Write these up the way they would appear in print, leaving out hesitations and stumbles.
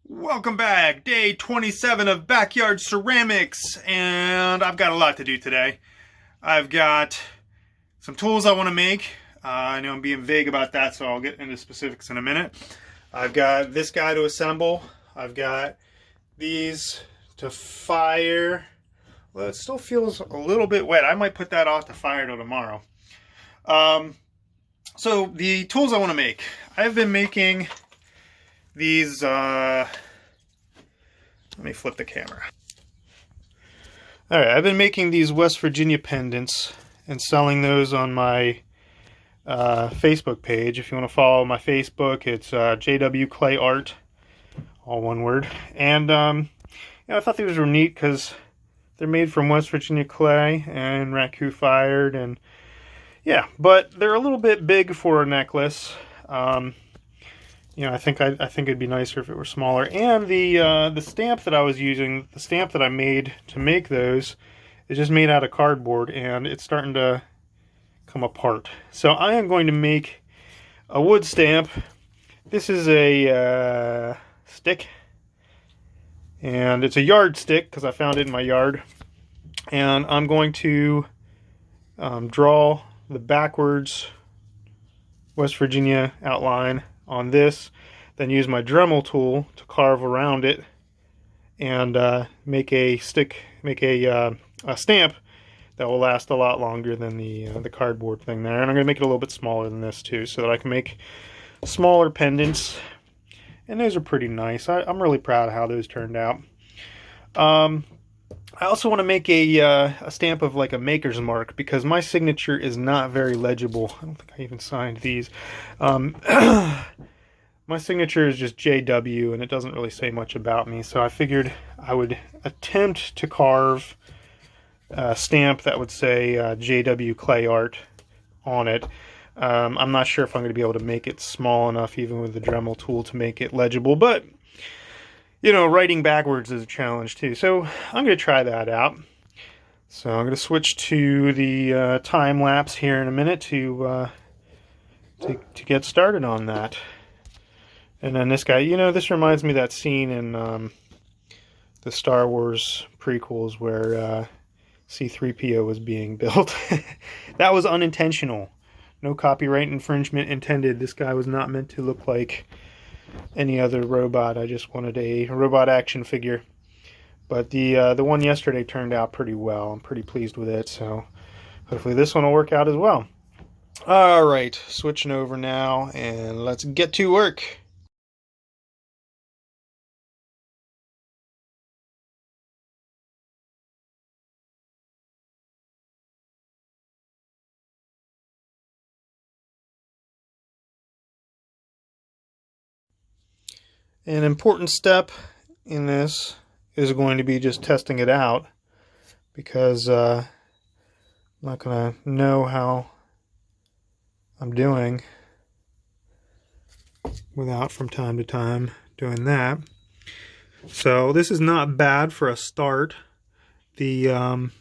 Welcome back, day 27 of Backyard Ceramics, and I've got a lot to do today. I've got some tools I want to make. I know I'm being vague about that, so I'll get into specifics in a minute. I've got this guy to assemble. I've got these to fire. Well, it still feels a little bit wet. I might put that off to fire till tomorrow. So the tools I want to make. I've been making these, let me flip the camera. Alright, I've been making these West Virginia pendants and selling those on my Facebook page. If you want to follow my Facebook, it's JW Clay Art, all one word. And I thought these were neat because they're made from West Virginia clay and raku fired, and yeah, but they're a little bit big for a necklace. I think it'd be nicer if it were smaller. And the stamp that I was using, the stamp that I made to make those, is just made out of cardboard, and it's starting to come apart. So I am going to make a wood stamp. This is a stick, and it's a yardstick because I found it in my yard. And I'm going to draw the backwards West Virginia outline on this, then use my Dremel tool to carve around it and make a stamp that will last a lot longer than the cardboard thing there. And I'm going to make it a little bit smaller than this too, so that I can make smaller pendants. And those are pretty nice. I'm really proud of how those turned out. I also want to make a stamp of like a maker's mark, because my signature is not very legible. I don't think I even signed these. My signature is just JW, and it doesn't really say much about me, so I figured I would attempt to carve a stamp that would say JW Clay Art on it. I'm not sure if I'm going to be able to make it small enough, even with the Dremel tool, to make it legible, but writing backwards is a challenge too, so I'm going to try that out. So I'm going to switch to the time lapse here in a minute to get started on that. And then this guy, this reminds me of that scene in the Star Wars prequels where C-3PO was being built. That was unintentional. No copyright infringement intended. This guy was not meant to look like any other robot. I just wanted a robot action figure. But the one yesterday turned out pretty well. I'm pretty pleased with it, so hopefully this one will work out as well. Alright, switching over now, and let's get to work. An important step in this is going to be just testing it out, because I'm not going to know how I'm doing without from time to time doing that. So this is not bad for a start. Some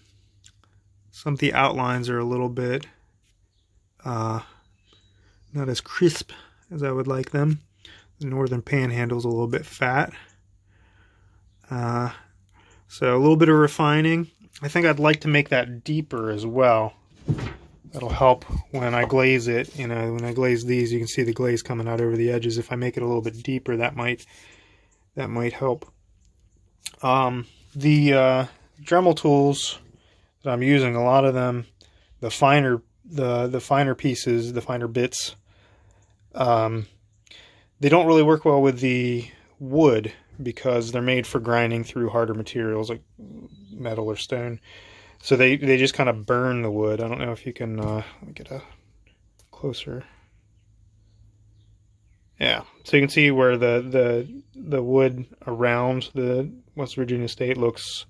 of the outlines are a little bit not as crisp as I would like them. The northern panhandle is a little bit fat. So a little bit of refining. I think I'd like to make that deeper as well. That'll help when I glaze it. When I glaze these, you can see the glaze coming out over the edges. If I make it a little bit deeper, that might help. The Dremel tools that I'm using, a lot of them, the finer pieces, the finer bits, they don't really work well with the wood because they're made for grinding through harder materials like metal or stone. So they just kind of burn the wood. I don't know if you can let me get a closer. Yeah, so you can see where the wood around the West Virginia state looks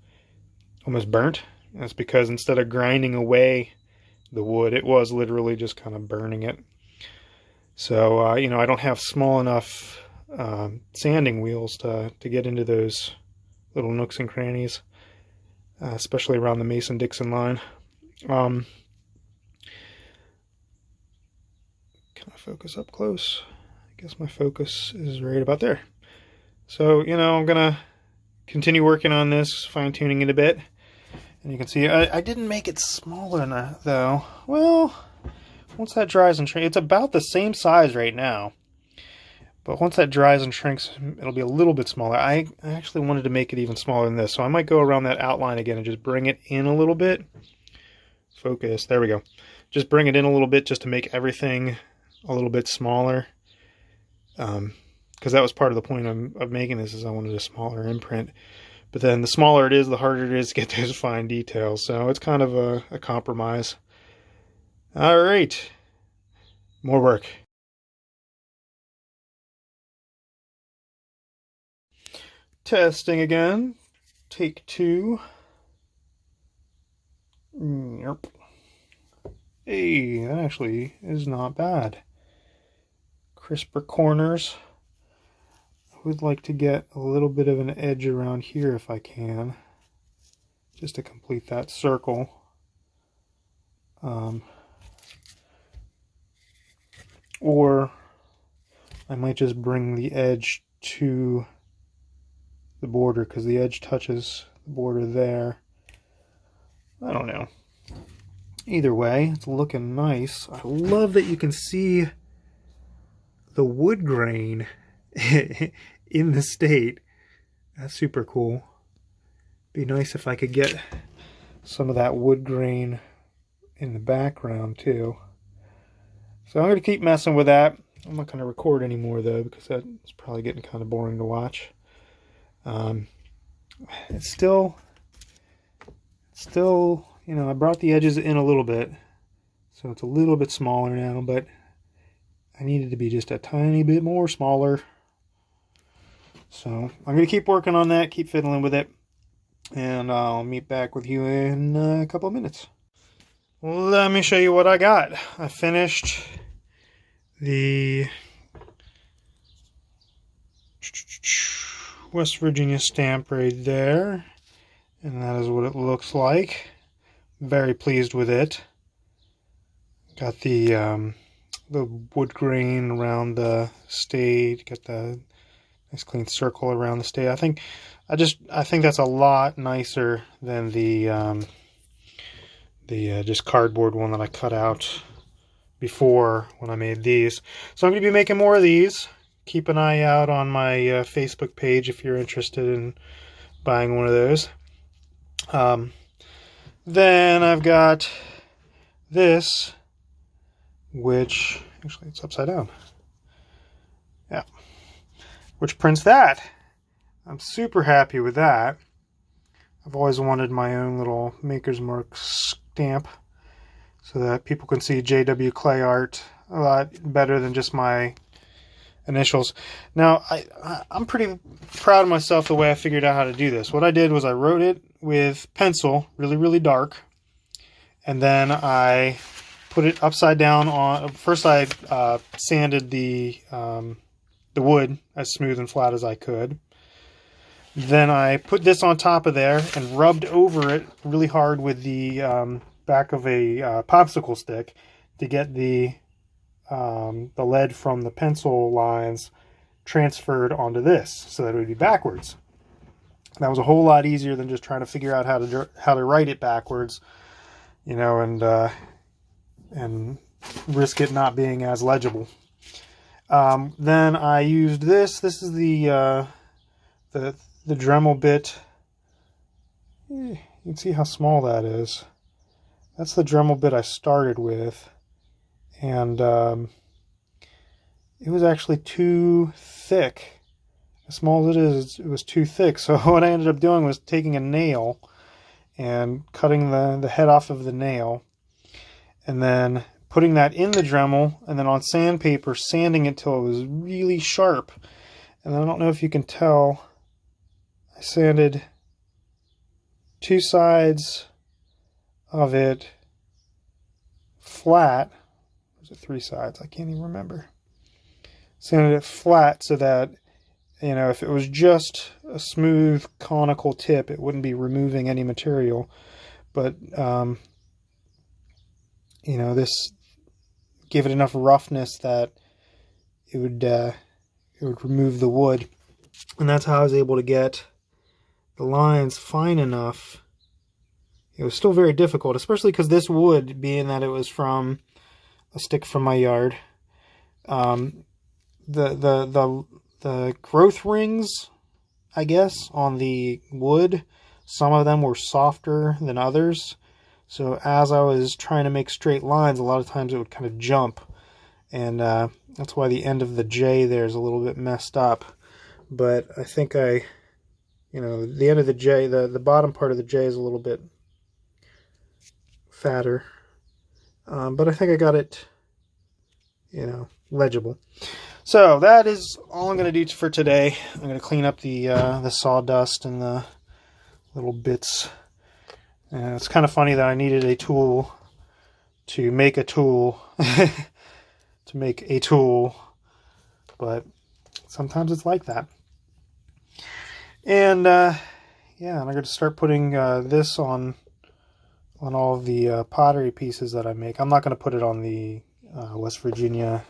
almost burnt. That's because instead of grinding away the wood, it was literally just kind of burning it. So, I don't have small enough sanding wheels to get into those little nooks and crannies, especially around the Mason-Dixon line. Can I focus up close? I guess my focus is right about there. So, you know, I'm gonna continue working on this, fine-tuning it a bit. And you can see I didn't make it smaller enough, though. Well, once that dries and shrinks, it's about the same size right now. But once that dries and shrinks, it'll be a little bit smaller. I actually wanted to make it even smaller than this, so I might go around that outline again and just bring it in a little bit. Focus, there we go. Just bring it in a little bit just to make everything a little bit smaller. Because that was part of the point of making this, is I wanted a smaller imprint. But then the smaller it is, the harder it is to get those fine details. So it's kind of a compromise. All right, more work. Testing again. Take 2. Yep. Hey, that actually is not bad. Crisper corners. I would like to get a little bit of an edge around here if I can, just to complete that circle. Or I might just bring the edge to the border, because the edge touches the border there. I don't know. Either way, it's looking nice. I love that you can see the wood grain in the state. That's super cool. Be nice if I could get some of that wood grain in the background too. So I'm going to keep messing with that. I'm not going to record anymore though, because that's probably getting kind of boring to watch. It's still, you know, I brought the edges in a little bit, so it's a little bit smaller now, but I needed to be just a tiny bit more smaller. So I'm going to keep working on that, keep fiddling with it, and I'll meet back with you in a couple of minutes. Let me show you what I got. I finished the West Virginia stamp right there, and that is what it looks like. Very pleased with it. Got the wood grain around the state. Got the nice clean circle around the state. I think that's a lot nicer than the just cardboard one that I cut out before when I made these. So I'm going to be making more of these. Keep an eye out on my Facebook page if you're interested in buying one of those. Then I've got this, which actually it's upside down. Yeah, which prints that. I'm super happy with that. I've always wanted my own little Maker's Mark stamp so that people can see JW Clay Art a lot better than just my initials. Now, I'm pretty proud of myself the way I figured out how to do this. What I did was I wrote it with pencil, really, really dark, and then I put it upside down on. First, I sanded the wood as smooth and flat as I could. Then I put this on top of there and rubbed over it really hard with the back of a popsicle stick to get the lead from the pencil lines transferred onto this, so that it would be backwards. That was a whole lot easier than just trying to figure out how to write it backwards, you know, and risk it not being as legible. Then I used this. This is the Dremel bit. You can see how small that is. That's the Dremel bit I started with, and it was actually too thick. As small as it is, it was too thick. So what I ended up doing was taking a nail and cutting the head off of the nail, and then putting that in the Dremel, and then on sandpaper, sanding it till it was really sharp. And I don't know if you can tell, I sanded 2 sides of it flat. Was it 3 sides? I can't even remember. Sanded it flat so that, you know, if it was just a smooth conical tip, it wouldn't be removing any material. But you know, this gave it enough roughness that it would remove the wood. And that's how I was able to get the lines fine enough. It was still very difficult, especially because this wood, being that it was from a stick from my yard, the growth rings, I guess, on the wood, some of them were softer than others. So as I was trying to make straight lines, a lot of times it would kind of jump. And that's why the end of the J there is a little bit messed up. But I think the end of the J, the bottom part of the J is a little bit fatter. But I think I got it, legible. So that is all I'm going to do for today. I'm going to clean up the sawdust and the little bits. It's kind of funny that I needed a tool to make a tool. To make a tool. But sometimes it's like that. And yeah, I'm going to start putting this on all of the pottery pieces that I make. I'm not going to put it on the West Virginia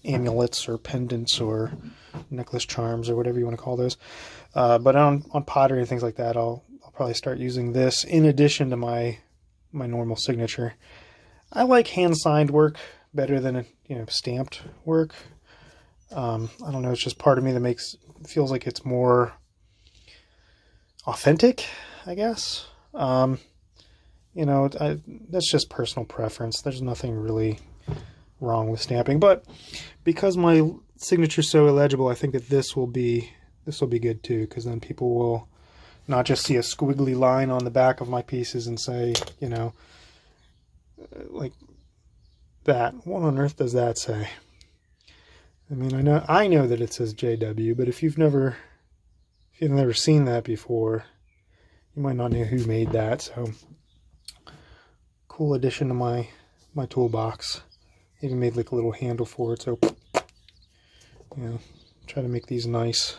amulets or pendants or necklace charms or whatever you want to call those. But on pottery and things like that, I'll probably start using this in addition to my normal signature. I like hand-signed work better than stamped work. I don't know, it's just part of me that feels like it's more authentic, I guess. That's just personal preference. There's nothing really wrong with stamping, but because my signature is so illegible, I think that this will be good too, because then people will not just see a squiggly line on the back of my pieces and say, like that. What on earth does that say? I mean, I know that it says JW, but if you've never seen that before, you might not know who made that. So cool addition to my toolbox. Even made like a little handle for it, so try to make these nice.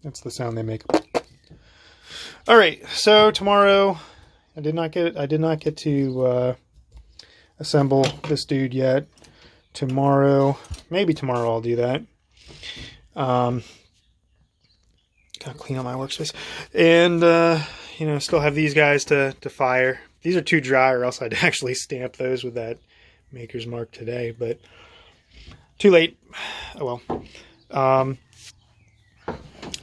That's the sound they make. All right, so tomorrow I did not get to assemble this dude yet. Maybe tomorrow I'll do that. Gotta clean up my workspace, and still have these guys to fire. These are too dry, or else I'd actually stamp those with that Maker's Mark today, but too late. Oh well.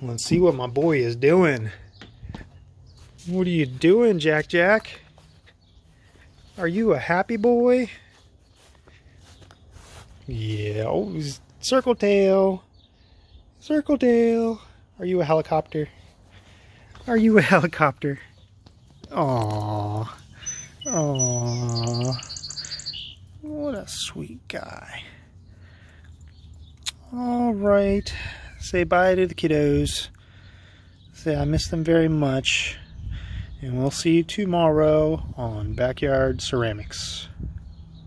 Let's see what my boy is doing. What are you doing, Jack? Are you a happy boy? Yeah. Oh, circle tail. Circle tail. Are you a helicopter? Are you a helicopter? Aww. Aww. What a sweet guy. Alright. Say bye to the kiddos. Say I miss them very much. And we'll see you tomorrow on Backyard Ceramics.